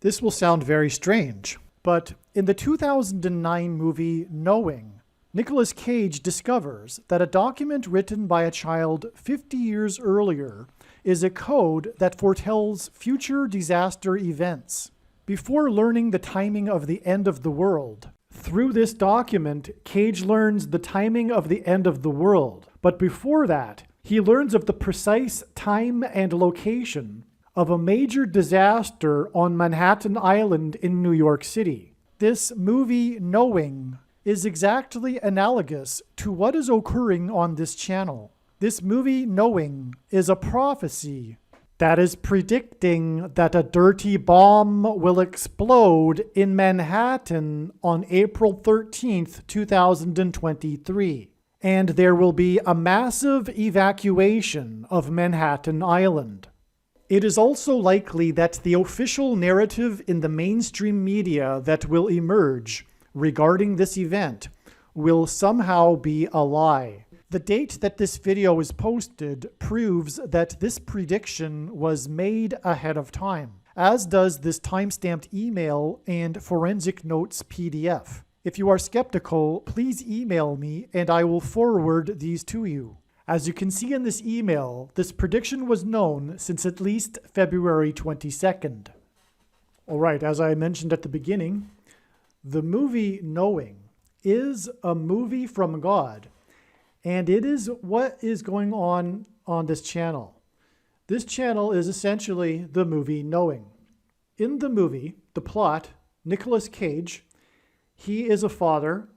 This will sound very strange, but in the 2009 movie Knowing, Nicolas Cage discovers that a document written by a child 50 years earlier is a code that foretells future disaster events. Before learning the timing of the end of the world, through this document, Cage learns the timing of the end of the world. But before that, he learns of the precise time and location of a major disaster on Manhattan Island in New York City. This movie, Knowing, is exactly analogous to what is occurring on this channel. This movie, Knowing, is a prophecy that is predicting that a dirty bomb will explode in Manhattan on April 13th, 2023. And there will be a massive evacuation of Manhattan Island. It is also likely that the official narrative in the mainstream media that will emerge regarding this event will somehow be a lie. The date that this video is posted proves that this prediction was made ahead of time, as does this timestamped email and forensic notes PDF. If you are skeptical, please email me and I will forward these to you. As you can see in this email, this prediction was known since at least February 22nd. All right, as I mentioned at the beginning, the movie Knowing is a movie from God, and it is what is going on this channel. This channel is essentially the movie Knowing. In the movie, the plot, Nicolas Cage, he is a father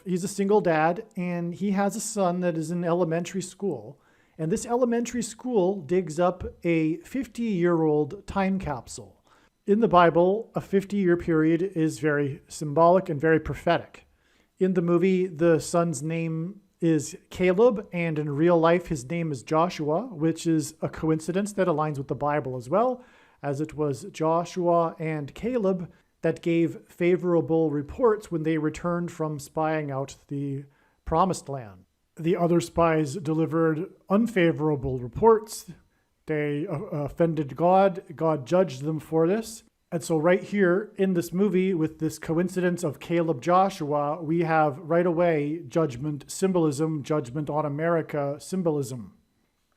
he's a single dad, and he has a son that is in elementary school. And this elementary school digs up a 50-year-old time capsule. In the Bible, a 50-year period is very symbolic and very prophetic. In the movie, the son's name is Caleb, and in real life, his name is Joshua, which is a coincidence that aligns with the Bible as well, as it was Joshua and Caleb that gave favorable reports when they returned from spying out the Promised Land. The other spies delivered unfavorable reports. They offended God. God judged them for this. And so right here in this movie, with this coincidence of Caleb Joshua, we have right away judgment symbolism, judgment on America symbolism.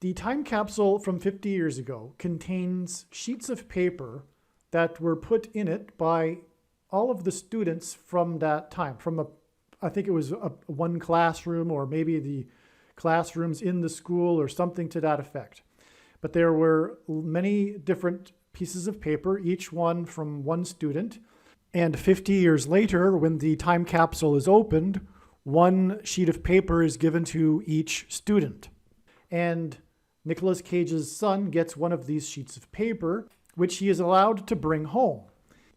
The time capsule from 50 years ago contains sheets of paper that were put in it by all of the students from that time, I think it was one classroom, or maybe the classrooms in the school or something to that effect. But there were many different pieces of paper, each one from one student. And 50 years later, when the time capsule is opened, one sheet of paper is given to each student. And Nicolas Cage's son gets one of these sheets of paper, which he is allowed to bring home.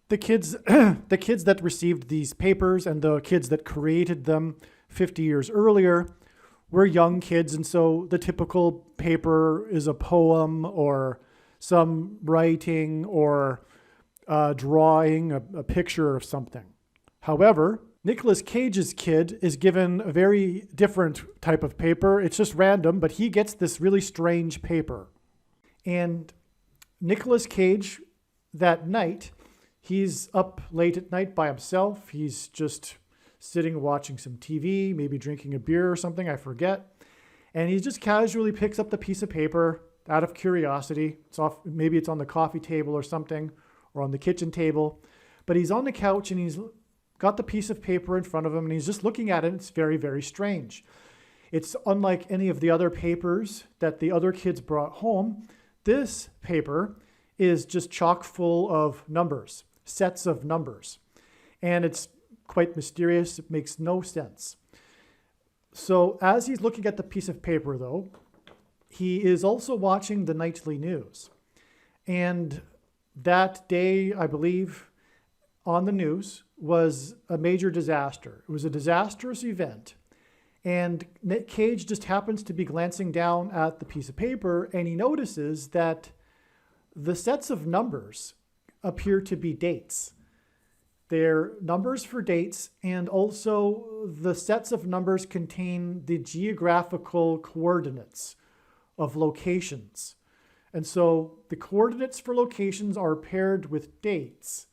The kids that received these papers and the kids that created them 50 years earlier were young kids, and so the typical paper is a poem or some writing or drawing, a picture of something. However, Nicolas Cage's kid is given a very different type of paper. It's just random, but he gets this really strange paper. And Nicolas Cage, that night, he's up late at night by himself. He's just sitting watching some TV, maybe drinking a beer or something, I forget. And he just casually picks up the piece of paper out of curiosity. Maybe it's on the coffee table or something, or on the kitchen table. But he's on the couch and he's got the piece of paper in front of him and he's just looking at it. It's very, very strange. It's unlike any of the other papers that the other kids brought home. This paper is just chock full of numbers, sets of numbers. And it's quite mysterious. It makes no sense. So as he's looking at the piece of paper, though, he is also watching the nightly news. And that day, I believe, on the news was a major disaster. It was a disastrous event. And Nick Cage just happens to be glancing down at the piece of paper, and he notices that the sets of numbers appear to be dates. They're numbers for dates, and also the sets of numbers contain the geographical coordinates of locations. And so the coordinates for locations are paired with dates.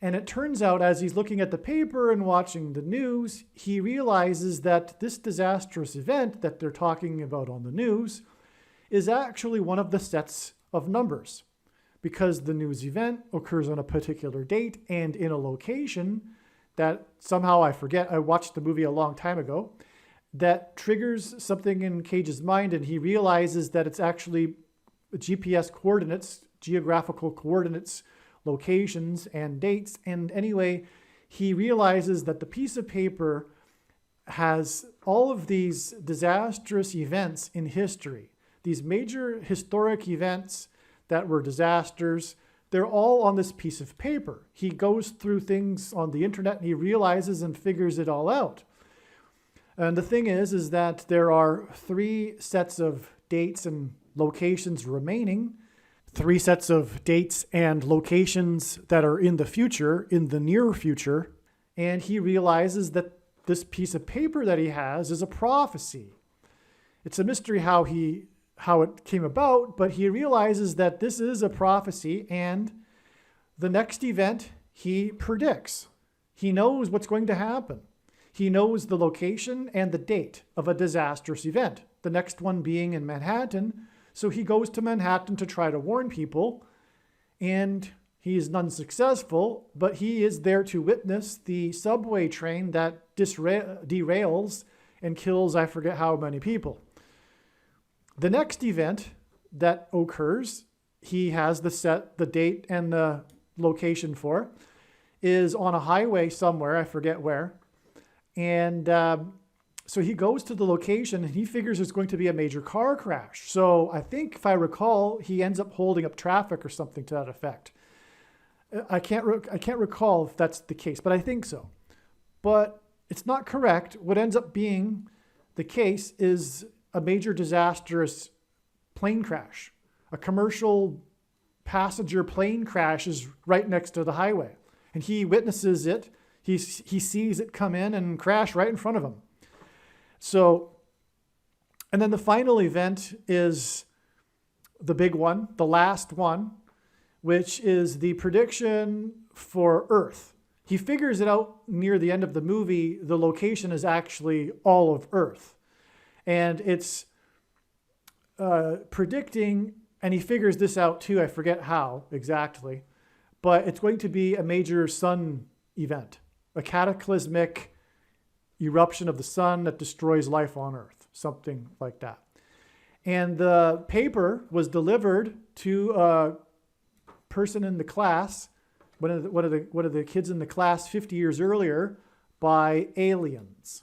And it turns out, as he's looking at the paper and watching the news, he realizes that this disastrous event that they're talking about on the news is actually one of the sets of numbers, because the news event occurs on a particular date and in a location that somehow I forget. I watched the movie a long time ago. That triggers something in Cage's mind, and he realizes that it's actually GPS coordinates, geographical coordinates, locations and dates. And anyway, he realizes that the piece of paper has all of these disastrous events in history, these major historic events that were disasters. They're all on this piece of paper. He goes through things on the internet and he realizes and figures it all out. And the thing is that there are 3 sets of dates and locations remaining, 3 sets of dates and locations that are in the future, in the near future. And he realizes that this piece of paper that he has is a prophecy. It's a mystery how it came about, but he realizes that this is a prophecy, and the next event he predicts. He knows what's going to happen. He knows the location and the date of a disastrous event, the next one being in Manhattan. So he goes to Manhattan to try to warn people, and he is unsuccessful, but he is there to witness the subway train that derails and kills I forget how many people. The next event that occurs, he has the date and the location for, is on a highway somewhere, I forget where. And so he goes to the location and he figures there's going to be a major car crash. So I think, if I recall, he ends up holding up traffic or something to that effect. I can't recall if that's the case, but I think so. But it's not correct. What ends up being the case is a major disastrous plane crash. A commercial passenger plane crash is right next to the highway. And he witnesses it. He sees it come in and crash right in front of him. So, and then the final event is the big one, the last one, which is the prediction for Earth. He figures it out near the end of the movie. The location is actually all of Earth. And it's predicting, and he figures this out too, I forget how exactly, but it's going to be a major sun event, a cataclysmic eruption of the sun that destroys life on Earth, something like that. And the paper was delivered to a person in the class, one of the kids in the class 50 years earlier, by aliens.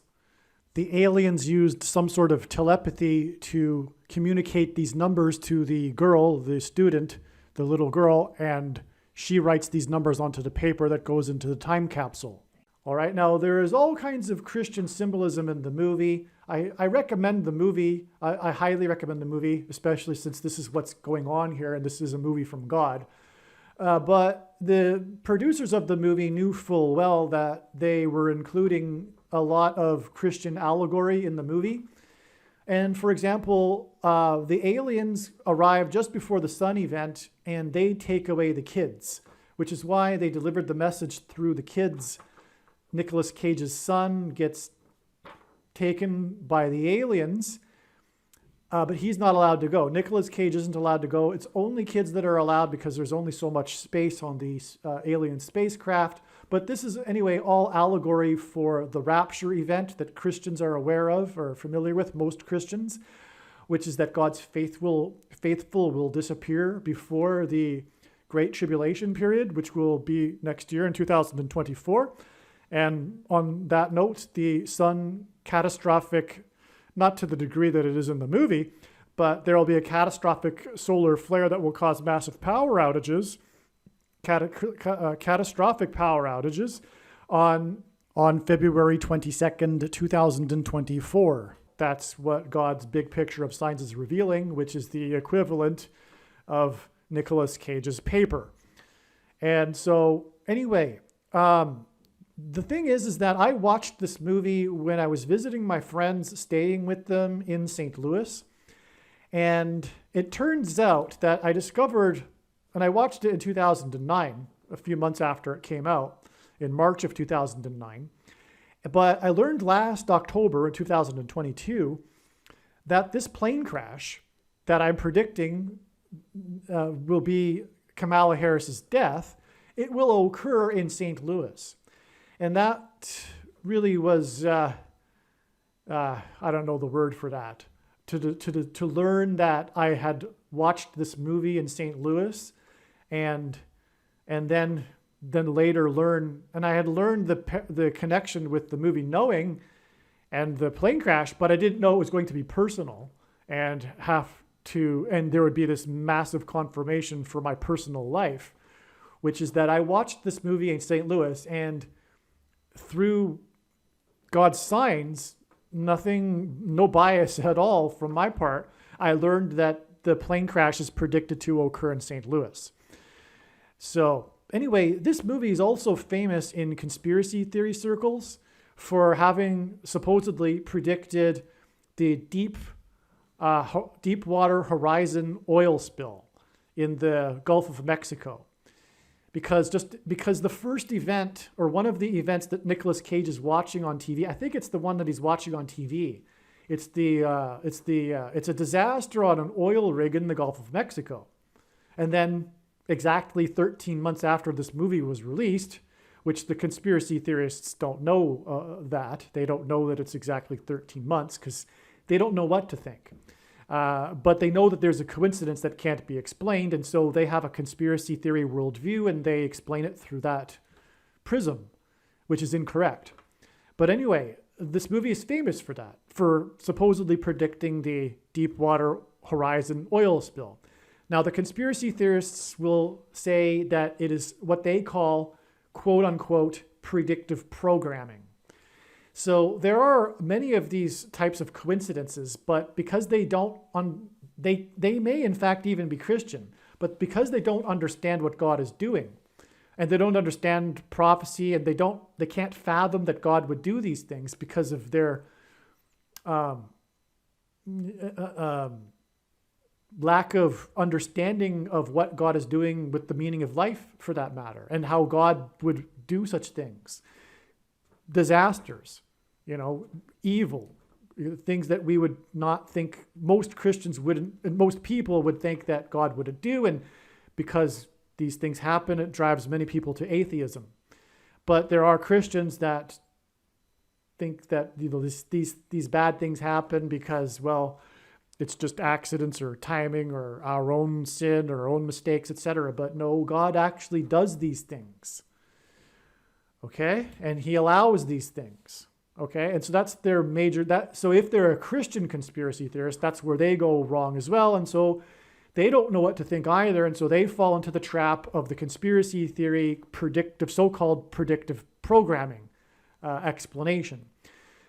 The aliens used some sort of telepathy to communicate these numbers to the girl, the student, the little girl, and she writes these numbers onto the paper that goes into the time capsule. All right, now there is all kinds of Christian symbolism in the movie. I recommend the movie. I highly recommend the movie, especially since this is what's going on here and this is a movie from God. But the producers of the movie knew full well that they were including a lot of Christian allegory in the movie. And for example, the aliens arrive just before the sun event and they take away the kids, which is why they delivered the message through the kids. Nicolas Cage's son gets taken by the aliens, but he's not allowed to go. Nicolas Cage isn't allowed to go. It's only kids that are allowed because there's only so much space on the alien spacecraft. But this is, anyway, all allegory for the rapture event that Christians are aware of or familiar with, most Christians, which is that God's faithful will disappear before the Great Tribulation period, which will be next year in 2024. And on that note, the sun catastrophic, not to the degree that it is in the movie, but there will be a catastrophic solar flare that will cause massive power outages, catastrophic power outages on February 22nd, 2024. That's what God's big picture of signs is revealing, which is the equivalent of Nicolas Cage's paper. And so anyway, the thing is that I watched this movie when I was visiting my friends, staying with them in St. Louis. And it turns out that I discovered, and I watched it in 2009, a few months after it came out in March of 2009. But I learned last October in 2022 that this plane crash that I'm predicting will be Kamala Harris's death, it will occur in St. Louis. And that really was, I don't know the word for that, to learn that I had watched this movie in St. Louis and then later learn, and I had learned the connection with the movie Knowing and the plane crash, but I didn't know it was going to be personal and there would be this massive confirmation for my personal life, which is that I watched this movie in St. Louis, and through God's signs, no bias at all from my part, I learned that the plane crash is predicted to occur in St. Louis. So anyway, this movie is also famous in conspiracy theory circles for having supposedly predicted the Deepwater Horizon oil spill in the Gulf of Mexico. Because the first event, or one of the events that Nicolas Cage is watching on TV, I think it's the one that he's watching on TV. It's a disaster on an oil rig in the Gulf of Mexico. And then exactly 13 months after this movie was released, which the conspiracy theorists don't know that. They don't know that it's exactly 13 months because they don't know what to think. But they know that there's a coincidence that can't be explained, and so they have a conspiracy theory worldview, and they explain it through that prism, which is incorrect. But anyway, this movie is famous for that, for supposedly predicting the Deepwater Horizon oil spill. Now, the conspiracy theorists will say that it is what they call, quote unquote, predictive programming. So there are many of these types of coincidences, but because they may in fact even be Christian, but because they don't understand what God is doing, and they don't understand prophecy, and they can't fathom that God would do these things because of their lack of understanding of what God is doing with the meaning of life, for that matter, and how God would do such things. Disasters, evil, things that we would not think, most Christians wouldn't, and most people would think that God wouldn't do. And because these things happen, it drives many people to atheism. But there are Christians that think that these bad things happen because, well, it's just accidents or timing or our own sin or our own mistakes, etc. But no, God actually does these things. Okay? And he allows these things. Okay? And so that's their so if they're a Christian conspiracy theorist, that's where they go wrong as well. And so they don't know what to think either. And so they fall into the trap of the conspiracy theory so-called predictive programming explanation.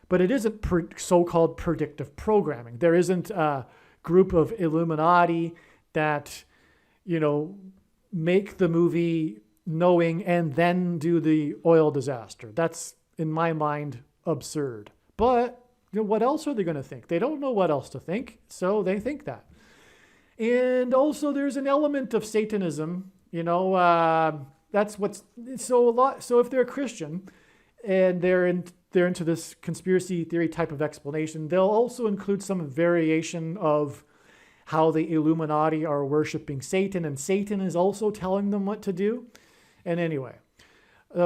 But it isn't so-called predictive programming. There isn't a group of Illuminati that, make the movie Knowing and then do the oil disaster. That's, in my mind, absurd. But what else are they going to think? They don't know what else to think, so they think that. And also, there's an element of Satanism. That's what's so if they're a Christian and they're into this conspiracy theory type of explanation, they'll also include some variation of how the Illuminati are worshiping Satan, and Satan is also telling them what to do. And anyway,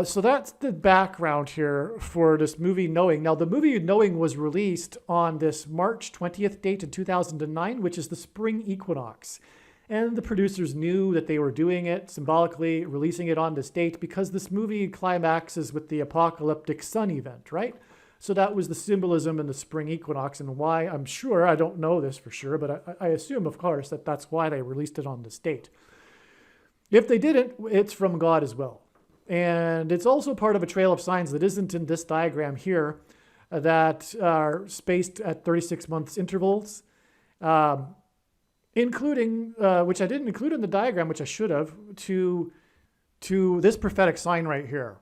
so that's the background here for this movie Knowing. Now, the movie Knowing was released on this March 20th date in 2009, which is the spring equinox. And the producers knew that they were doing it, symbolically releasing it on this date, because this movie climaxes with the apocalyptic sun event, right? So that was the symbolism in the spring equinox, and why, I'm sure, I don't know this for sure, but I assume, of course, that that's why they released it on this date. If they didn't, it's from God as well. And it's also part of a trail of signs that isn't in this diagram here, that are spaced at 36 months intervals, including, which I didn't include in the diagram, which I should have, to this prophetic sign right here,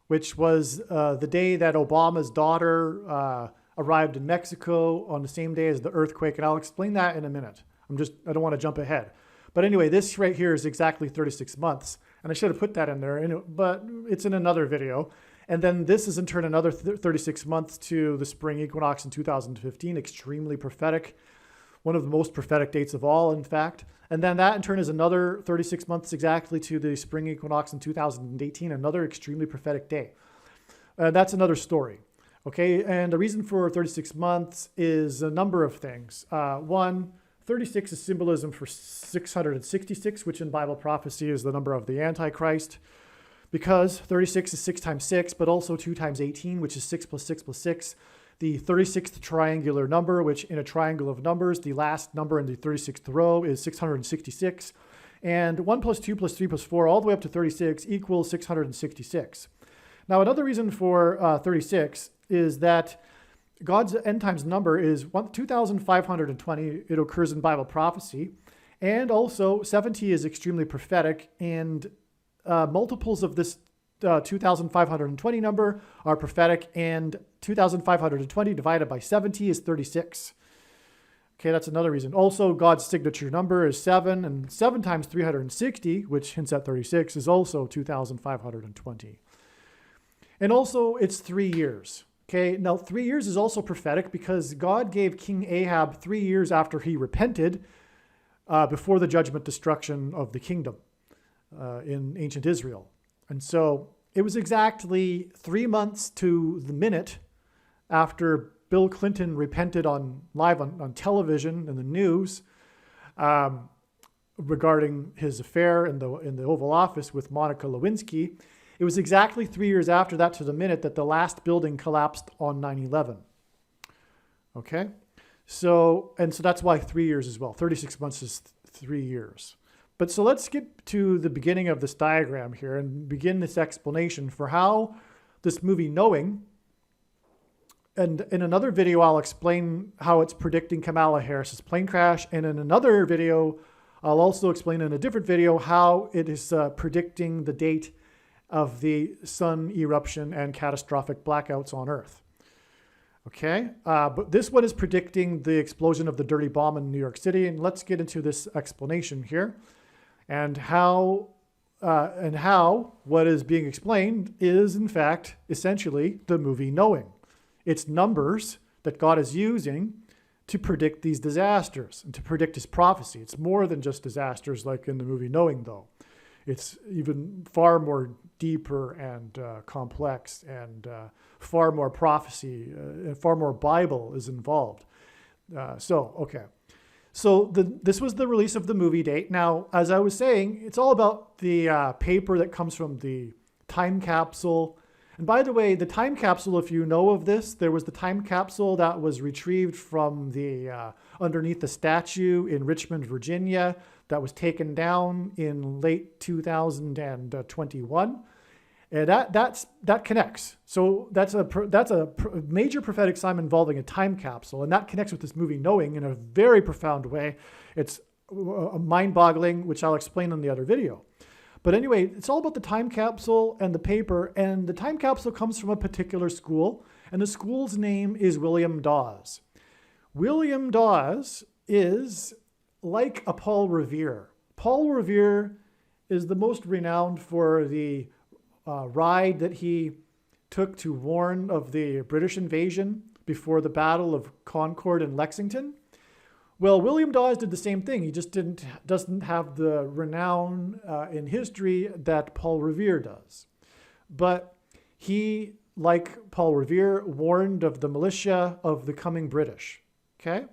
which was the day that Obama's daughter arrived in Mexico on the same day as the earthquake. And I'll explain that in a minute. I don't want to jump ahead. But anyway, this right here is exactly 36 months. And I should have put that in there, but it's in another video. And then this is in turn another 36 months to the spring equinox in 2015, extremely prophetic, one of the most prophetic dates of all, in fact. And then that in turn is another 36 months exactly to the spring equinox in 2018, another extremely prophetic day. That's another story. Okay, and the reason for 36 months is a number of things. One, 36 is symbolism for 666, which in Bible prophecy is the number of the Antichrist. Because 36 is 6 times 6, but also 2 times 18, which is 6 plus 6 plus 6. The 36th triangular number, which in a triangle of numbers, the last number in the 36th row is 666. And 1 plus 2 plus 3 plus 4, all the way up to 36, equals 666. Now, another reason for 36 is that God's end times number is 2,520. It occurs in Bible prophecy. And also, 70 is extremely prophetic, and multiples of this 2,520 number are prophetic, and 2,520 divided by 70 is 36. Okay, that's another reason. Also, God's signature number is 7, and 7 times 360, which hints at 36, is also 2,520. And also, it's 3 years. Okay, now 3 years is also prophetic because God gave King Ahab 3 years after he repented before the judgment destruction of the kingdom in ancient Israel. And so it was exactly 3 months to the minute after Bill Clinton repented live on television and the news regarding his affair in the Oval Office with Monica Lewinsky. It was exactly 3 years after that to the minute that the last building collapsed on 9/11. Okay? So that's why 3 years as well. 36 months is 3 years. But so let's skip to the beginning of this diagram here and begin this explanation for how this movie Knowing, and in another video I'll explain how it's predicting Kamala Harris's plane crash, and in another video I'll also explain in a different video how it is predicting the date of the sun eruption and catastrophic blackouts on Earth. Okay, but this one is predicting the explosion of the dirty bomb in New York City, and let's get into this explanation here. And how what is being explained is, in fact, essentially the movie Knowing. It's numbers that God is using to predict these disasters and to predict his prophecy. It's more than just disasters like in the movie Knowing, though. It's even far more deeper and complex, and far more prophecy, far more Bible is involved. So this was the release of the movie date. Now, as I was saying, it's all about the paper that comes from the time capsule. And by the way, the time capsule, if you know of this, there was the time capsule that was retrieved from the underneath the statue in Richmond, Virginia, that was taken down in late 2021. And that connects. So that's a major prophetic sign involving a time capsule, and that connects with this movie Knowing in a very profound way. It's mind-boggling, which I'll explain in the other video. But anyway, it's all about the time capsule and the paper, and the time capsule comes from a particular school, and the school's name is William Dawes. William Dawes is like a Paul Revere. Paul Revere is the most renowned for the ride that he took to warn of the British invasion before the Battle of Concord and Lexington. Well, William Dawes did the same thing. He just doesn't have the renown in history that Paul Revere does. But he, like Paul Revere, warned of the militia of the coming British. Okay?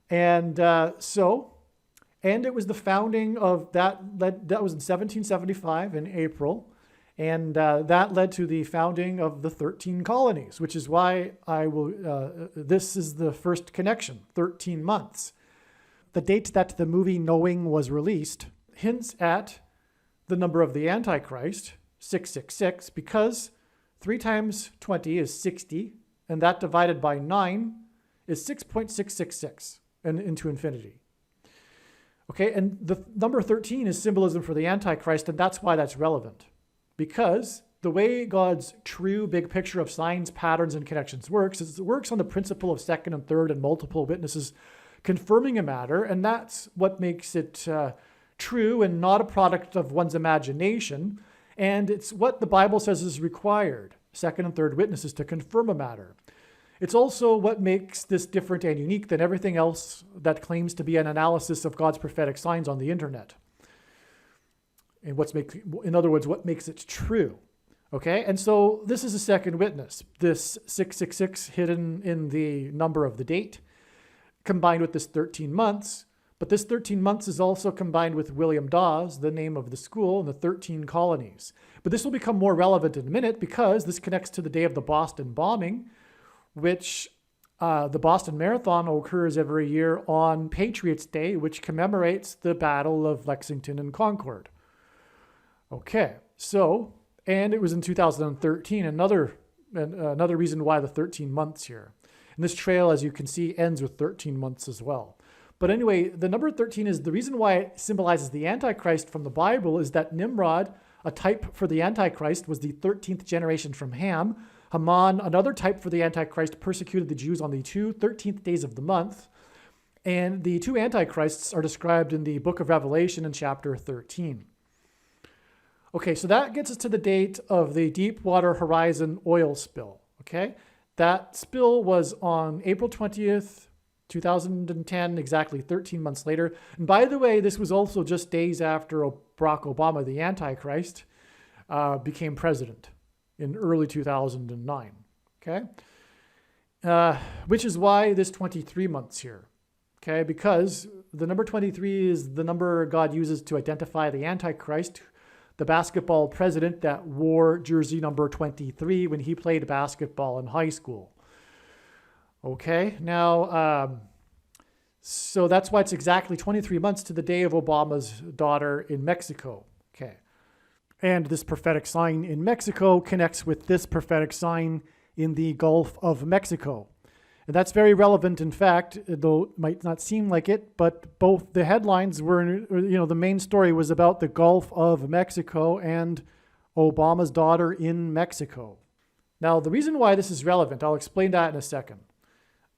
And and it was the founding of that was in 1775 in April. And that led to the founding of the 13 colonies, which is why this is the first connection, 13 months. The date that the movie Knowing was released hints at the number of the Antichrist, 666, because 3 times 20 is 60, and that divided by 9 is 6.666, and into infinity. Okay, and the number 13 is symbolism for the Antichrist, and that's why that's relevant. Because the way God's true big picture of signs, patterns, and connections works is it works on the principle of second and third and multiple witnesses confirming a matter, and that's what makes it true and not a product of one's imagination, and it's what the Bible says is required, second and third witnesses, to confirm a matter. It's also what makes this different and unique than everything else that claims to be an analysis of God's prophetic signs on the internet. And in other words, what makes it true. Okay, and so this is a second witness, this 666 hidden in the number of the date, combined with this 13 months. But this 13 months is also combined with William Dawes, the name of the school, and the 13 colonies. But this will become more relevant in a minute because this connects to the day of the Boston bombing, which the Boston Marathon occurs every year on Patriots' Day, which commemorates the Battle of Lexington and Concord. Okay, so, and it was in 2013, another reason why the 13 months here. And this trail, as you can see, ends with 13 months as well. But anyway, the number 13 is the reason why it symbolizes the Antichrist from the Bible is that Nimrod, a type for the Antichrist, was the 13th generation from Ham. Haman, another type for the Antichrist, persecuted the Jews on the 13th days of the month. And the two Antichrists are described in the book of Revelation in chapter 13. Okay, so that gets us to the date of the Deepwater Horizon oil spill. Okay, that spill was on April 20th, 2010, exactly 13 months later. And by the way, this was also just days after Barack Obama, the Antichrist, became president in early 2009. Okay, which is why this 23 months here. Okay, because the number 23 is the number God uses to identify the Antichrist, the basketball president that wore jersey number 23 when he played basketball in high school. Okay, now, so that's why it's exactly 23 months to the day of Obama's daughter in Mexico. Okay, and this prophetic sign in Mexico connects with this prophetic sign in the Gulf of Mexico. And that's very relevant, in fact, though it might not seem like it, but both the headlines were, the main story was about the Gulf of Mexico and Obama's daughter in Mexico. Now, the reason why this is relevant, I'll explain that in a second.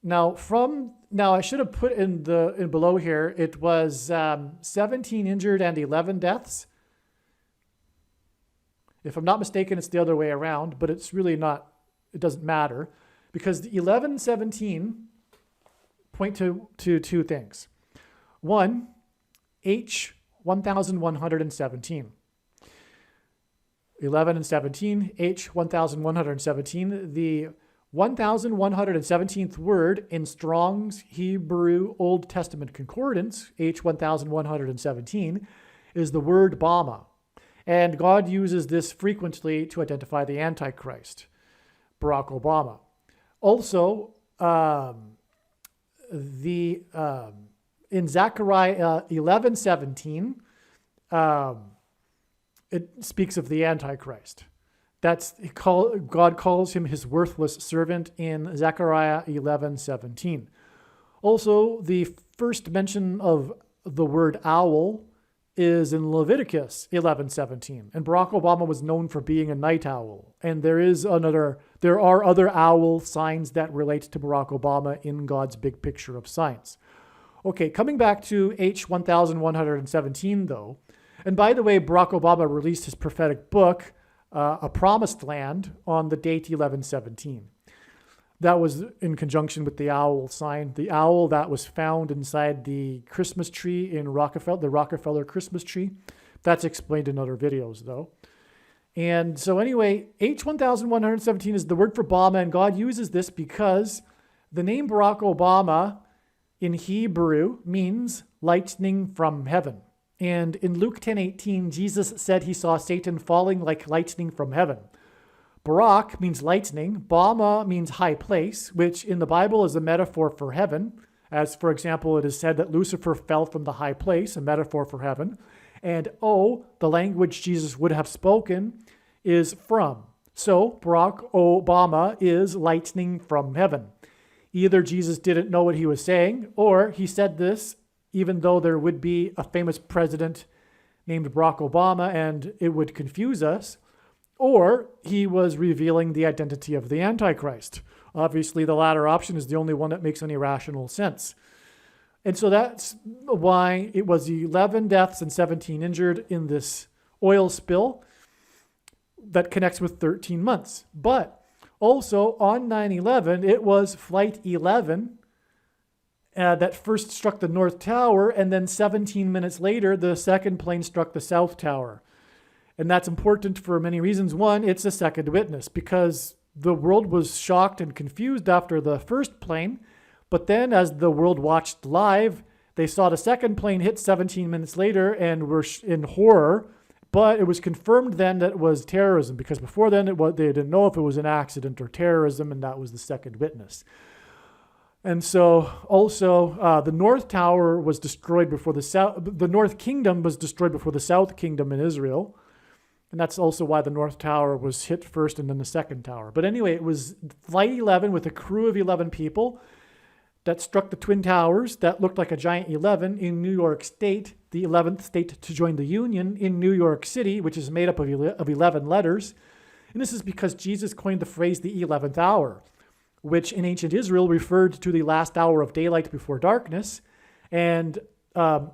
Now, I should have put in below here, it was 17 injured and 11 deaths. If I'm not mistaken, it's the other way around, but it's really not, it doesn't matter. Because the 11 and 17 point to two things. One, H1117. 11 and 17, H1117. The 1117th word in Strong's Hebrew Old Testament Concordance, H1117, is the word Bama. And God uses this frequently to identify the Antichrist, Barack Obama. Also, in Zechariah 11:17, it speaks of the Antichrist. God calls him his worthless servant in Zechariah 11:17. Also, the first mention of the word owl is in Leviticus 11:17, and Barack Obama was known for being a night owl. And there are other owl signs that relate to Barack Obama in God's big picture of science. Okay, coming back to H1117 though, and by the way, Barack Obama released his prophetic book, A Promised Land, on the date 11:17. That was in conjunction with the owl sign, the owl that was found inside the Christmas tree in the Rockefeller Christmas tree. That's explained in other videos, though. And so anyway, H1117 is the word for Obama, and God uses this because the name Barack Obama in Hebrew means lightning from heaven. And in Luke 10:18, Jesus said he saw Satan falling like lightning from heaven. Barak means lightning. Bama means high place, which in the Bible is a metaphor for heaven. As, for example, it is said that Lucifer fell from the high place, a metaphor for heaven. And the language Jesus would have spoken, is from. So Barack Obama is lightning from heaven. Either Jesus didn't know what he was saying, or he said this even though there would be a famous president named Barack Obama and it would confuse us, or he was revealing the identity of the Antichrist. Obviously, the latter option is the only one that makes any rational sense. And so that's why it was 11 deaths and 17 injured in this oil spill that connects with 13 months. But also on 9/11, it was Flight 11 that first struck the North Tower, and then 17 minutes later, the second plane struck the South Tower. And that's important for many reasons. One, it's a second witness because the world was shocked and confused after the first plane. But then as the world watched live, they saw the second plane hit 17 minutes later and were in horror. But it was confirmed then that it was terrorism, because before then they didn't know if it was an accident or terrorism, and that was the second witness. And so also the North Tower was destroyed before the North Kingdom was destroyed before the South Kingdom in Israel. And that's also why the North Tower was hit first and then the second tower. But anyway, it was Flight 11 with a crew of 11 people that struck the Twin Towers that looked like a giant 11 in New York State, the 11th state to join the Union in New York City, which is made up of 11 letters. And this is because Jesus coined the phrase the 11th hour, which in ancient Israel referred to the last hour of daylight before darkness. And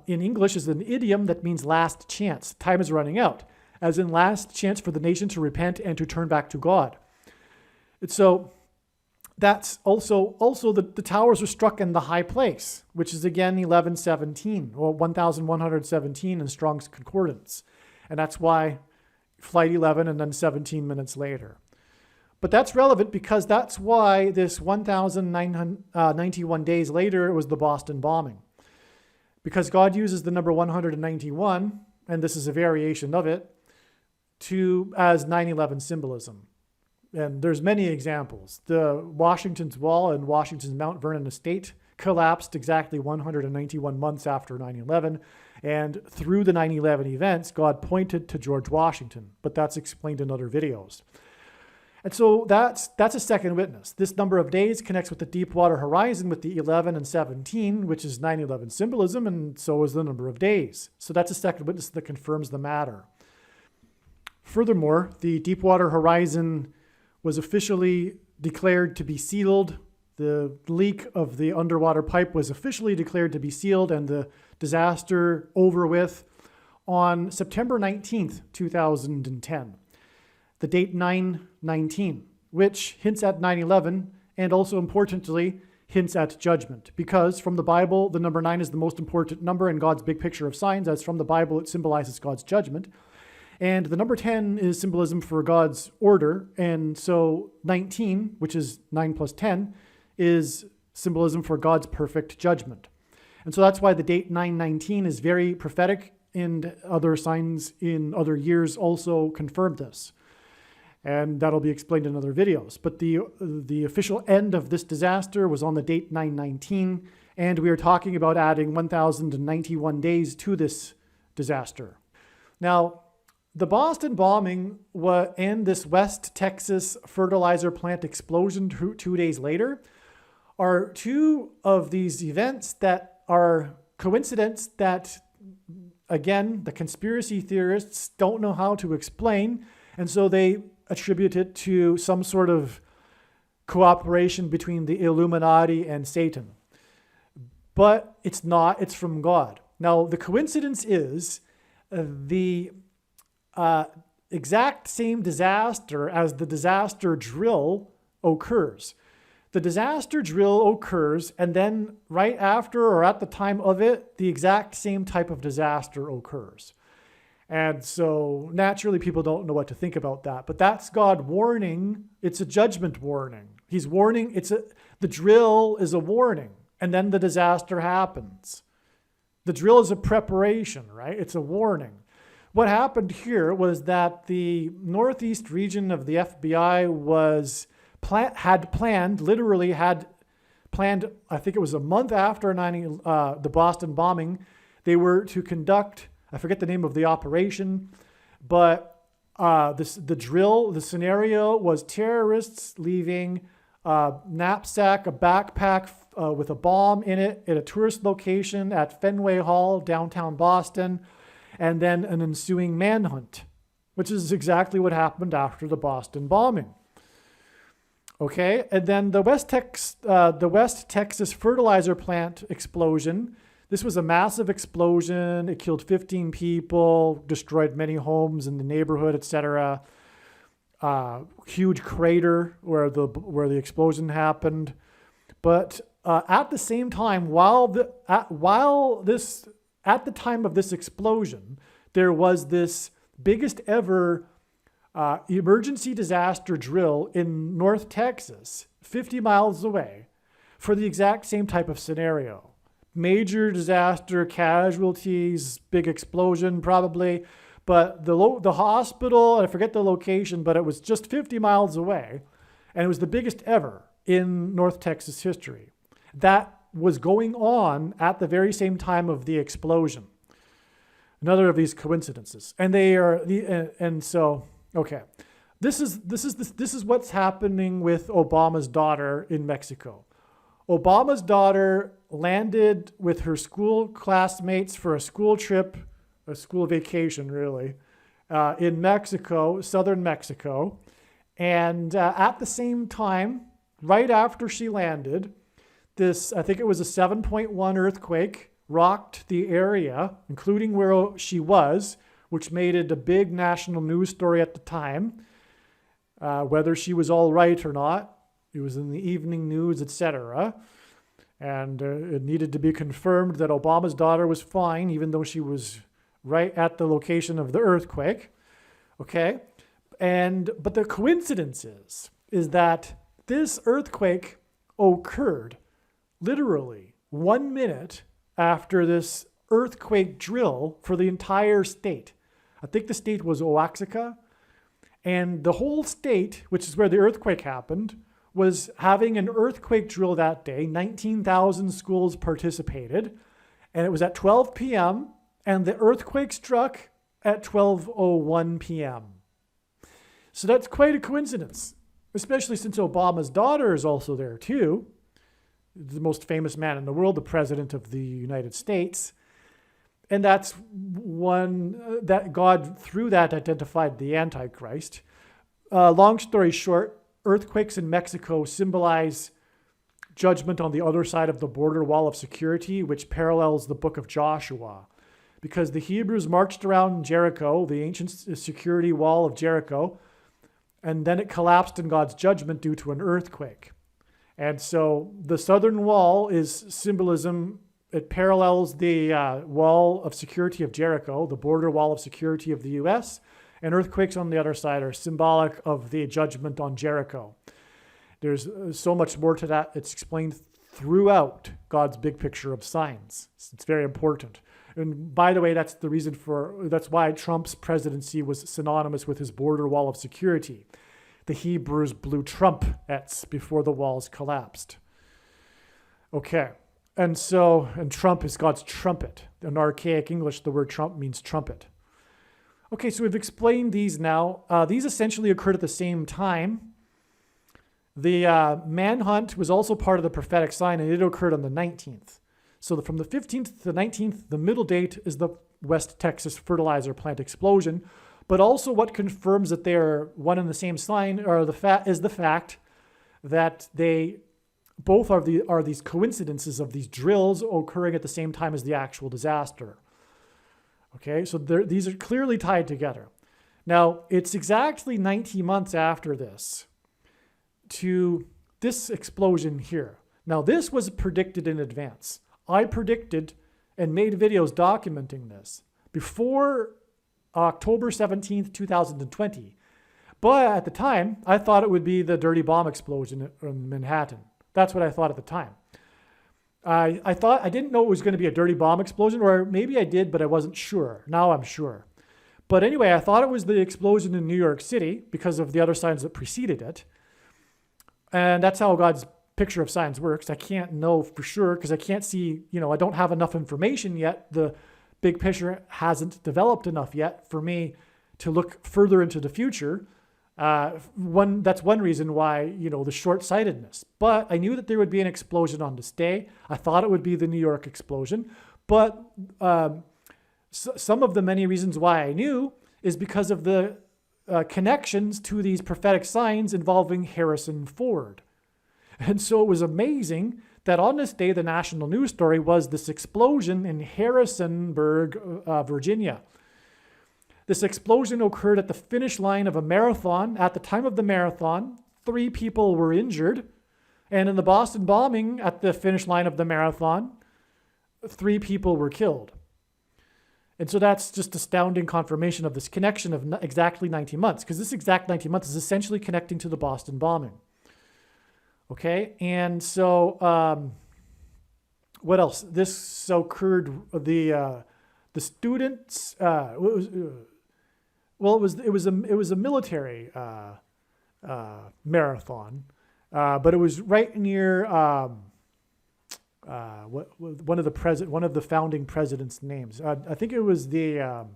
in English is an idiom that means last chance. Time is running out, as in last chance for the nation to repent and to turn back to God. And so that's also the towers were struck in the high place, which is again 1117 or 1117 in Strong's Concordance. And that's why Flight 11 and then 17 minutes later. But that's relevant because that's why this 1,991 days later, it was the Boston bombing. Because God uses the number 191, and this is a variation of it, as 9/11 symbolism. And there's many examples. The Washington's Wall and Washington's Mount Vernon estate collapsed exactly 191 months after 9/11. And through the 9/11 events, God pointed to George Washington. But that's explained in other videos. And so that's a second witness. This number of days connects with the Deepwater Horizon with the 11 and 17, which is 9/11 symbolism, and so is the number of days. So that's a second witness that confirms the matter. Furthermore, the Deepwater Horizon was officially declared to be sealed. The leak of the underwater pipe was officially declared to be sealed and the disaster over with on September 19th, 2010. The date 9/19, which hints at 9/11 and also importantly hints at judgment, because from the Bible, the number 9 is the most important number in God's big picture of signs, as from the Bible it symbolizes God's judgment. And the number 10 is symbolism for God's order. And so 19, which is 9 plus 10, is symbolism for God's perfect judgment. And so that's why the date 9/19 is very prophetic, and other signs in other years also confirmed this. And that'll be explained in other videos. But the official end of this disaster was on the date 9/19, and we are talking about adding 1,091 days to this disaster. Now, the Boston bombing and this West Texas fertilizer plant explosion 2 days later are two of these events that are coincidence that, again, the conspiracy theorists don't know how to explain, and so they attribute it to some sort of cooperation between the Illuminati and Satan. But it's not, it's from God. Now, the coincidence is the exact same disaster as the disaster drill occurs. The disaster drill occurs, and then right after or at the time of it, the exact same type of disaster occurs. And so naturally people don't know what to think about that, but that's God warning. It's a judgment warning. He's warning, the drill is a warning, and then the disaster happens. The drill is a preparation, right? It's a warning. What happened here was that the northeast region of the FBI had planned, I think it was a month after the Boston bombing, they were to conduct, I forget the name of the operation, but the scenario was terrorists leaving a knapsack, a backpack with a bomb in it at a tourist location at Fenway Hall, downtown Boston, and then an ensuing manhunt, which is exactly what happened after the Boston bombing. Okay, and then the West Texas fertilizer plant explosion This was a massive explosion. It killed 15 people, destroyed many homes in the neighborhood, etc. Huge crater where the explosion happened. But at the same time, at the time of this explosion, there was this biggest ever emergency disaster drill in North Texas, 50 miles away, for the exact same type of scenario. Major disaster, casualties, big explosion probably, but the hospital, I forget the location, but it was just 50 miles away, and it was the biggest ever in North Texas history. That was going on at the very same time of the explosion. Another of these coincidences, and okay, this is what's happening with Obama's daughter in Mexico. Obama's daughter landed with her school classmates for a school trip, a school vacation really, in Mexico, southern Mexico. And at the same time, right after she landed, I think it was a 7.1 earthquake rocked the area, including where she was, which made it a big national news story at the time. Whether she was all right or not, it was in the evening news, etc. And it needed to be confirmed that Obama's daughter was fine, even though she was right at the location of the earthquake. Okay? But the coincidence is that this earthquake occurred literally 1 minute after this earthquake drill for the entire state. I think the state was Oaxaca. And the whole state, which is where the earthquake happened, was having an earthquake drill that day. 19,000 schools participated. And it was at 12 p.m. And the earthquake struck at 12:01 p.m. So that's quite a coincidence, especially since Obama's daughter is also there too. The most famous man in the world, the president of the United States. And that's one that God, through that, identified the Antichrist. Long story short, earthquakes in Mexico symbolize judgment on the other side of the border wall of security, which parallels the book of Joshua. Because the Hebrews marched around Jericho, the ancient security wall of Jericho, and then it collapsed in God's judgment due to an earthquake. And so the southern wall is symbolism. It parallels the wall of security of Jericho, the border wall of security of the U.S., and earthquakes on the other side are symbolic of the judgment on Jericho. There's so much more to that. It's explained throughout God's big picture of signs. It's very important. And by the way, that's why Trump's presidency was synonymous with his border wall of security. The Hebrews blew trumpets before the walls collapsed. Okay. And Trump is God's trumpet. In archaic English, the word trump means trumpet. Okay, so we've explained these now. These essentially occurred at the same time. The manhunt was also part of the prophetic sign, and it occurred on the 19th. So from the 15th to the 19th, the middle date is the West Texas fertilizer plant explosion. But also what confirms that they are one and the same sign is the fact that they both are these coincidences of these drills occurring at the same time as the actual disaster. Okay, so these are clearly tied together. Now, it's exactly 90 months after this to this explosion here. Now, this was predicted in advance. I predicted and made videos documenting this before October 17th, 2020. But at the time, I thought it would be the dirty bomb explosion in Manhattan. That's what I thought at the time. I didn't know it was going to be a dirty bomb explosion, or maybe I did, but I wasn't sure. Now I'm sure. But anyway, I thought it was the explosion in New York City because of the other signs that preceded it. And that's how God's picture of signs works. I can't know for sure because I can't see, I don't have enough information yet. The big picture hasn't developed enough yet for me to look further into the future. That's one reason why, the short-sightedness. But I knew that there would be an explosion on this day. I thought it would be the New York explosion. But some of the many reasons why I knew is because of the connections to these prophetic signs involving Harrison Ford. And so it was amazing that on this day, the national news story was this explosion in Harrisonburg, Virginia. This explosion occurred at the finish line of a marathon. At the time of the marathon, 3 people were injured. And in the Boston bombing at the finish line of the marathon, 3 people were killed. And so that's just astounding confirmation of this connection of exactly 90 months, because this exact 90 months is essentially connecting to the Boston bombing. Okay, and so what else? This occurred. The students. It was a military marathon, but it was right near one of the founding presidents' names. I think it was the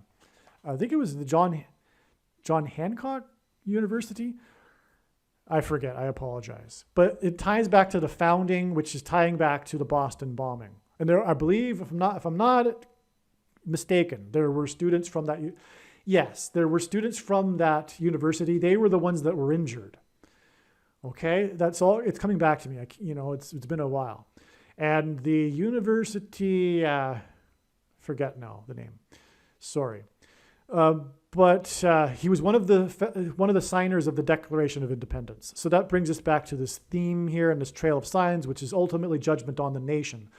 John Hancock University. I forget. I apologize. But it ties back to the founding, which is tying back to the Boston bombing. And there, I believe, if I'm not mistaken, there were students from that. Yes, there were students from that university. They were the ones that were injured. Okay, that's all. It's coming back to me. It's been a while. And the university, forget now the name. Sorry. But he was one of the signers of the Declaration of Independence. So that brings us back to this theme here and this trail of signs, which is ultimately judgment on the nation.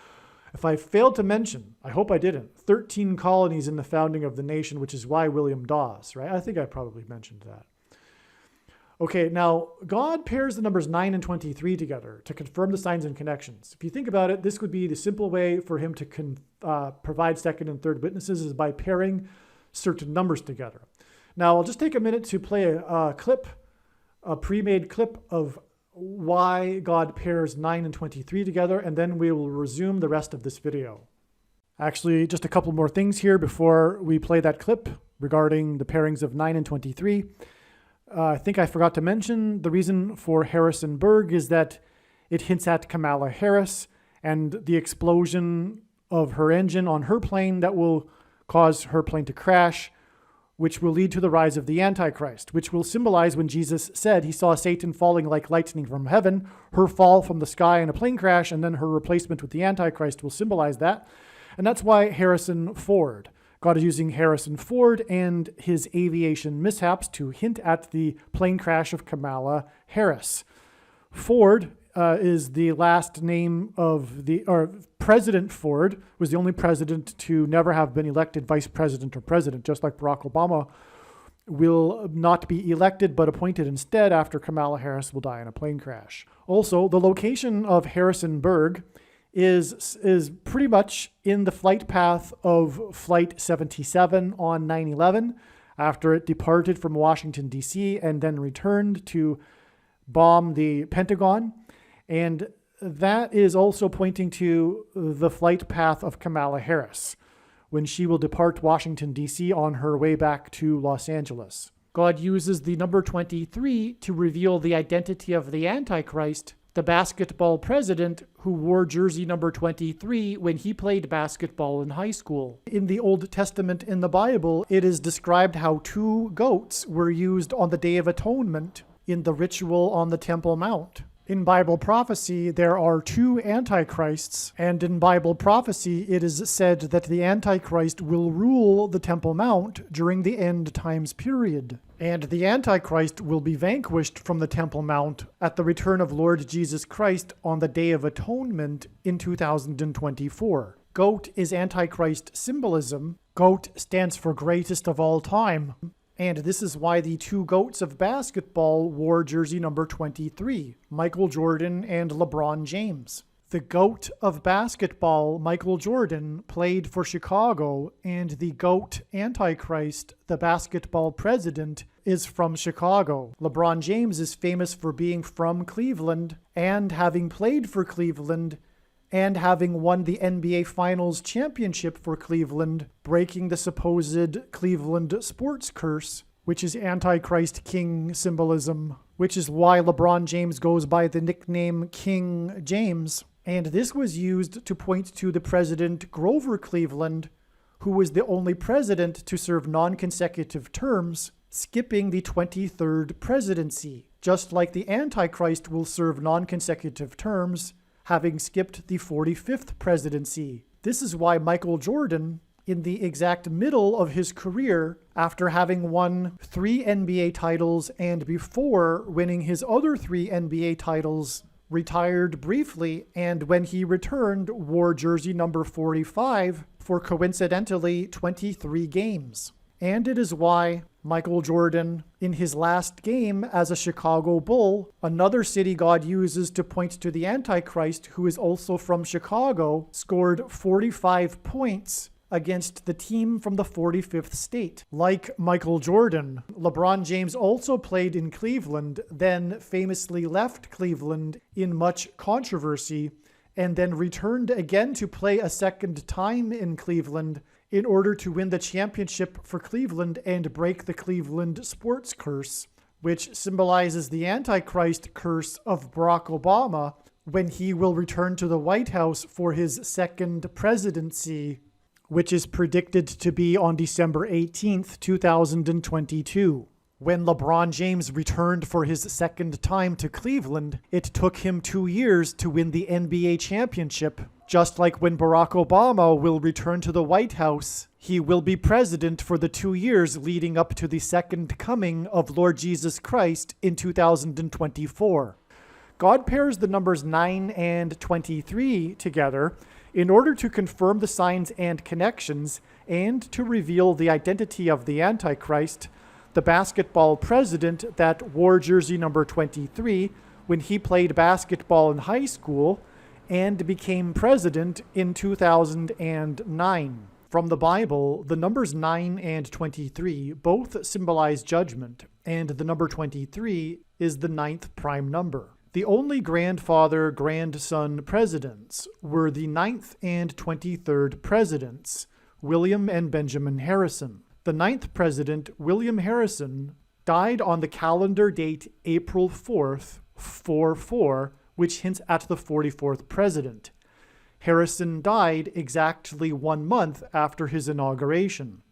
If I failed to mention, I hope I didn't, 13 colonies in the founding of the nation, which is why William Dawes, right? I think I probably mentioned that. Okay, now God pairs the numbers 9 and 23 together to confirm the signs and connections. If you think about it, this would be the simple way for him to provide second and third witnesses is by pairing certain numbers together. Now, I'll just take a minute to play a pre-made clip of why God pairs 9 and 23 together, and then we will resume the rest of this video. Actually, just a couple more things here before we play that clip regarding the pairings of 9 and 23. I think I forgot to mention the reason for Harrisonburg is that it hints at Kamala Harris and the explosion of her engine on her plane that will cause her plane to crash, which will lead to the rise of the Antichrist, which will symbolize when Jesus said he saw Satan falling like lightning from heaven, her fall from the sky in a plane crash, and then her replacement with the Antichrist will symbolize that. And that's why Harrison Ford. God is using Harrison Ford and his aviation mishaps to hint at the plane crash of Kamala Harris. Ford is the last name of President Ford was the only president to never have been elected vice president or president, just like Barack Obama will not be elected but appointed instead after Kamala Harris will die in a plane crash. Also, the location of Harrisonburg is pretty much in the flight path of Flight 77 on 9/11 after it departed from Washington, D.C. and then returned to bomb the Pentagon. And that is also pointing to the flight path of Kamala Harris when she will depart Washington, D.C. on her way back to Los Angeles. God uses the number 23 to reveal the identity of the Antichrist, the basketball president who wore jersey number 23 when he played basketball in high school. In the Old Testament in the Bible, it is described how 2 goats were used on the Day of Atonement in the ritual on the Temple Mount. In Bible prophecy, there are 2 antichrists, and in Bible prophecy, it is said that the Antichrist will rule the Temple Mount during the end times period. And the Antichrist will be vanquished from the Temple Mount at the return of Lord Jesus Christ on the Day of Atonement in 2024. Goat is Antichrist symbolism. Goat stands for greatest of all time. And this is why the 2 goats of basketball wore jersey number 23, Michael Jordan and LeBron James. The GOAT of basketball, Michael Jordan, played for Chicago, and the GOAT Antichrist, the basketball president, is from Chicago. LeBron James is famous for being from Cleveland and having played for Cleveland and having won the NBA Finals championship for Cleveland, breaking the supposed Cleveland sports curse, which is Antichrist King symbolism, which is why LeBron James goes by the nickname King James. And this was used to point to the president Grover Cleveland, who was the only president to serve non-consecutive terms, skipping the 23rd presidency. Just like the Antichrist will serve non-consecutive terms, having skipped the 45th presidency. This is why Michael Jordan, in the exact middle of his career, after having won 3 NBA titles and before winning his other 3 NBA titles, retired briefly, and when he returned, wore jersey number 45 for coincidentally 23 games. And it is why Michael Jordan, in his last game as a Chicago Bull, another city God uses to point to the Antichrist, who is also from Chicago, scored 45 points against the team from the 45th state. Like Michael Jordan, LeBron James also played in Cleveland, then famously left Cleveland in much controversy, and then returned again to play a second time in Cleveland in order to win the championship for Cleveland and break the Cleveland sports curse, which symbolizes the Antichrist curse of Barack Obama when he will return to the White House for his second presidency, which is predicted to be on December 18th, 2022. When LeBron James returned for his second time to Cleveland, it took him 2 years to win the NBA championship. Just like when Barack Obama will return to the White House, he will be president for the 2 years leading up to the second coming of Lord Jesus Christ in 2024. God pairs the numbers 9 and 23 together in order to confirm the signs and connections and to reveal the identity of the Antichrist, the basketball president that wore jersey number 23 when he played basketball in high school and became president in 2009. From the Bible, the numbers 9 and 23 both symbolize judgment, and the number 23 is the 9th prime number. The only grandfather-grandson presidents were the 9th and 23rd presidents, William and Benjamin Harrison. The 9th president, William Harrison, died on the calendar date April 4th, 44, which hints at the 44th president. Harrison died exactly 1 month after his inauguration.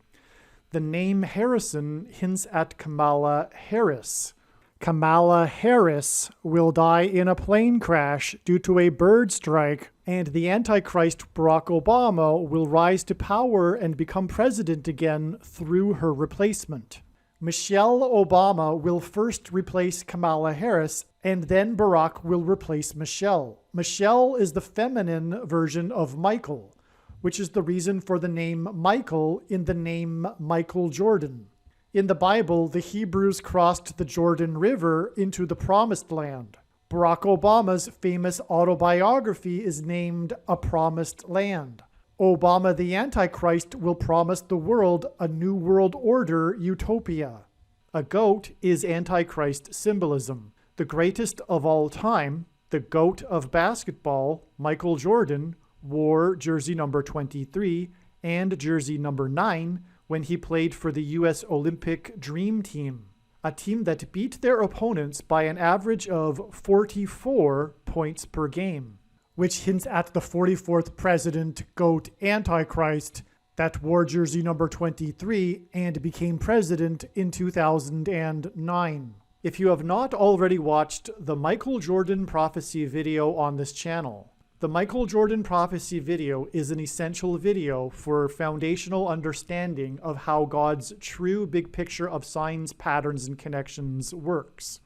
The name Harrison hints at Kamala Harris. Kamala Harris will die in a plane crash due to a bird strike, and the Antichrist Barack Obama will rise to power and become president again through her replacement. Michelle Obama will first replace Kamala Harris, and then Barack will replace Michelle. Michelle is the feminine version of Michael, which is the reason for the name Michael in the name Michael Jordan. In the Bible, the Hebrews crossed the Jordan River into the Promised Land. Barack Obama's famous autobiography is named A Promised Land. Obama the Antichrist will promise the world a new world order utopia. A goat is Antichrist symbolism. The greatest of all time, the GOAT of basketball, Michael Jordan, wore jersey number 23 and jersey number 9 when he played for the U.S. Olympic Dream Team, a team that beat their opponents by an average of 44 points per game, which hints at the 44th president, GOAT Antichrist, that wore jersey number 23 and became president in 2009. If you have not already watched the Michael Jordan prophecy video on this channel, the Michael Jordan prophecy video is an essential video for foundational understanding of how God's true big picture of signs, patterns, and connections works.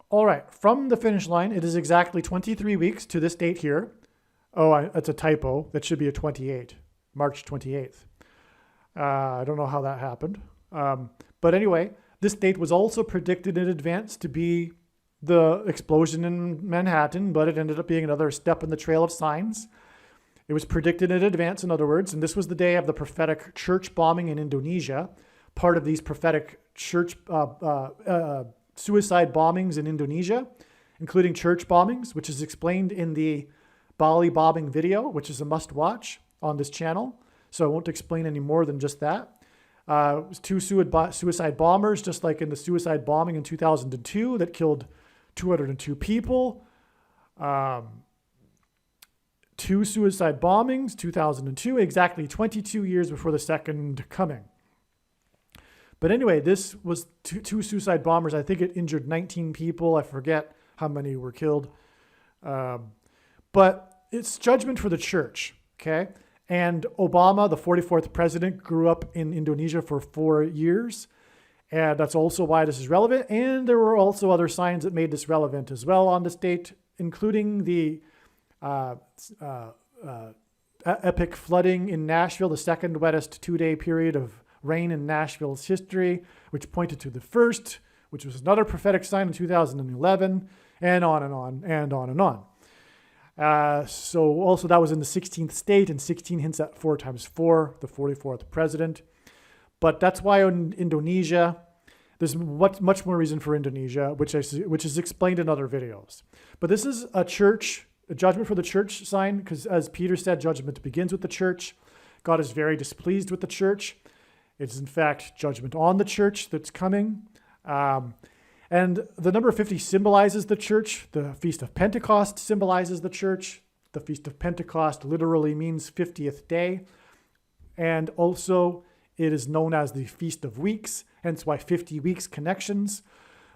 All right, from the finish line, it is exactly 23 weeks to this date here. Oh, that's a typo. That should be a 28, March 28th. I don't know how that happened. But anyway, this date was also predicted in advance to be the explosion in Manhattan, but it ended up being another step in the trail of signs. It was predicted in advance, in other words, and this was the day of the prophetic church bombing in Indonesia. Part of these prophetic church suicide bombings in Indonesia, including church bombings, which is explained in the Bali bombing video, which is a must-watch on this channel. So I won't explain any more than just that. It was 2 suicide bombers, just like in the suicide bombing in 2002 that killed 202 people. 2 suicide bombings, 2002, exactly 22 years before the second coming. But anyway, this was two suicide bombers. I think it injured 19 people. I forget how many were killed. But it's judgment for the church, okay? And Obama, the 44th president, grew up in Indonesia for 4 years. And that's also why this is relevant. And there were also other signs that made this relevant as well on this date, including the epic flooding in Nashville, the second wettest 2-day period of rain in Nashville's history, which pointed to the first, which was another prophetic sign in 2011, and on and on and on and on. So also that was in the 16th state, and 16 hints at 4 times 4, the 44th president. But that's why in Indonesia, there's much more reason for Indonesia, which is explained in other videos. But this is a judgment for the church sign, because as Peter said, judgment begins with the church. God is very displeased with the church. It's in fact judgment on the church that's coming. And the number 50 symbolizes the church. The Feast of Pentecost symbolizes the church. The Feast of Pentecost literally means 50th day. And also it is known as the Feast of Weeks, hence why 50 weeks connections.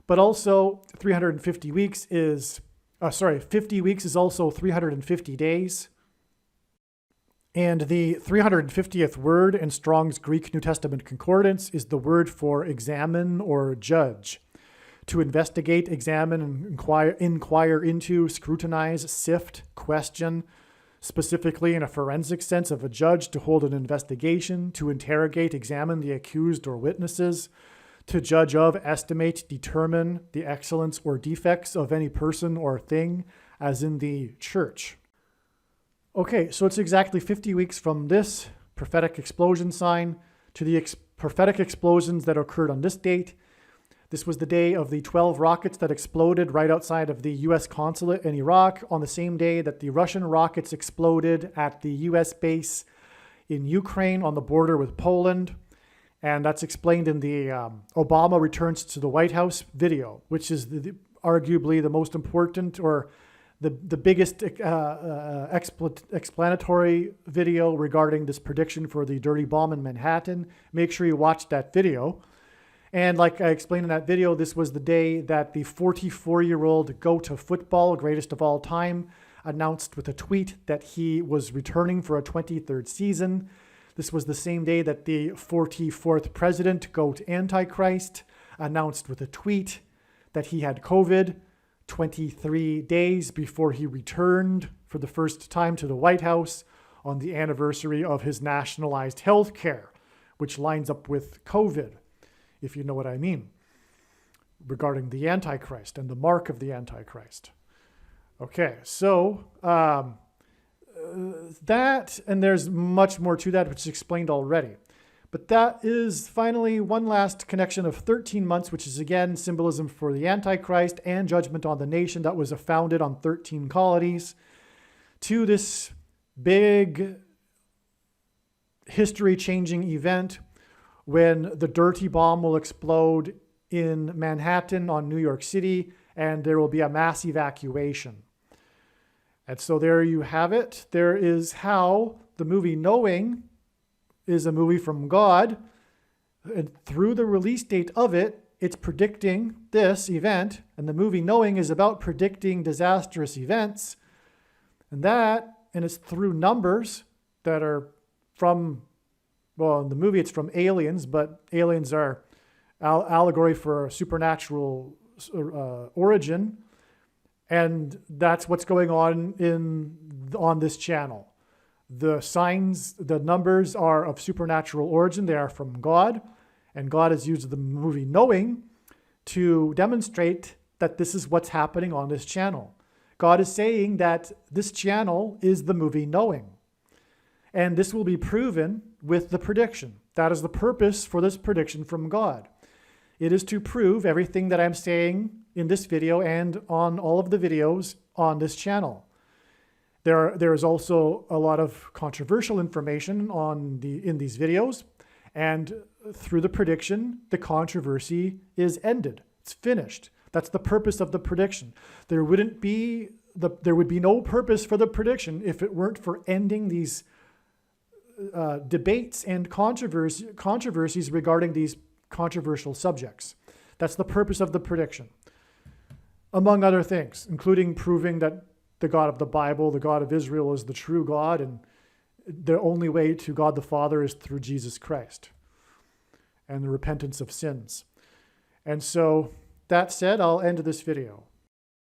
But also 50 weeks is also 350 days. And the 350th word in Strong's Greek New Testament Concordance is the word for examine or judge. To investigate, examine, and inquire into, scrutinize, sift, question, specifically in a forensic sense of a judge to hold an investigation, to interrogate, examine the accused or witnesses, to judge of, estimate, determine the excellence or defects of any person or thing, as in the church. Okay, so it's exactly 50 weeks from this prophetic explosion sign to the prophetic explosions that occurred on this date. This was the day of the 12 rockets that exploded right outside of the U.S. consulate in Iraq, on the same day that the Russian rockets exploded at the U.S. base in Ukraine on the border with Poland. And that's explained in the Obama Returns to the White House video, which is arguably the most important or the biggest explanatory video regarding this prediction for the dirty bomb in Manhattan. Make sure you watch that video. And like I explained in that video, this was the day that the 44-year-old GOAT of football, greatest of all time, announced with a tweet that he was returning for a 23rd season. This was the same day that the 44th president, GOAT Antichrist, announced with a tweet that he had COVID 23 days before he returned for the first time to the White House on the anniversary of his nationalized health care, which lines up with COVID, if you know what I mean, regarding the Antichrist and the mark of the Antichrist. Okay, so that, and there's much more to that, which is explained already. But that is finally one last connection of 13 months, which is again symbolism for the Antichrist and judgment on the nation that was founded on 13 colonies, to this big history-changing event when the dirty bomb will explode in Manhattan on New York City, and there will be a mass evacuation. And so there you have it. There is how the movie Knowing is a movie from God. And through the release date of it, it's predicting this event. And the movie Knowing is about predicting disastrous events. And it's through numbers that are from, well, in the movie it's from aliens, but aliens are allegory for a supernatural origin. And that's what's going on this channel. The signs, the numbers are of supernatural origin. They are from God. And God has used the movie Knowing to demonstrate that this is what's happening on this channel. God is saying that this channel is the movie Knowing. And this will be proven with the prediction. That is the purpose for this prediction from God. It is to prove everything that I'm saying in this video and on all of the videos on this channel. There is also a lot of controversial information in these videos, and through the prediction, the controversy is ended. It's finished. That's the purpose of the prediction. There would be no purpose for the prediction if it weren't for ending these debates and controversies regarding these controversial subjects. That's the purpose of the prediction, among other things, including proving that the God of the Bible, the God of Israel, is the true God, and the only way to God the Father is through Jesus Christ and the repentance of sins. And so, that said, I'll end this video.